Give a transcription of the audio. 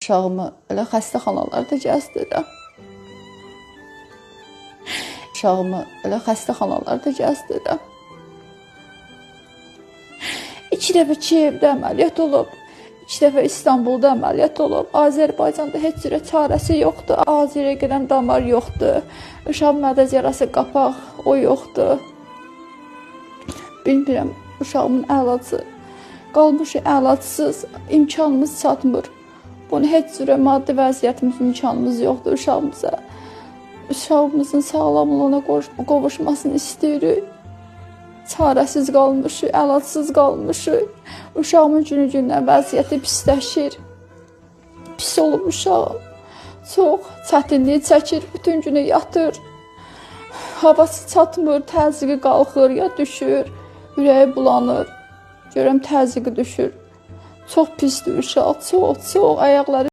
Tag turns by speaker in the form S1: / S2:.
S1: Uşağımı elə xəstəxanalarda gəzdirirəm. Uşağımı elə xəstəxanalarda gəzdirirəm. 2 dəfə Kiyevdə əməliyyat olub, 2 dəfə İstanbulda əməliyyat olub. Azərbaycanda heç cürə çarəsi yoxdur. Ağzıya gedən damar yoxdur. Uşağın mədəz yarası qapaq, o yoxdur. Bilmirəm, uşağımın əlacı. Qalmışı əlacısız, imkanımız çatmır. Bunu heç cürə maddi vəziyyətimiz, imkanımız yoxdur uşağımıza. Uşağımızın sağlamlığına qovuşmasını istəyirik. Çarəsiz qalmışıq, əlacsız qalmışıq. Uşağımın günü-gündən vəziyyəti pisləşir. Pis olub uşağım. Çox çətinlik çəkir, bütün günü yatır. Havası çatmır, təzyiqi qalxır ya düşür, ürəyi bulanır. Görürəm təzyiqi düşür. Çox pisdir uşaq, çox, ayaqları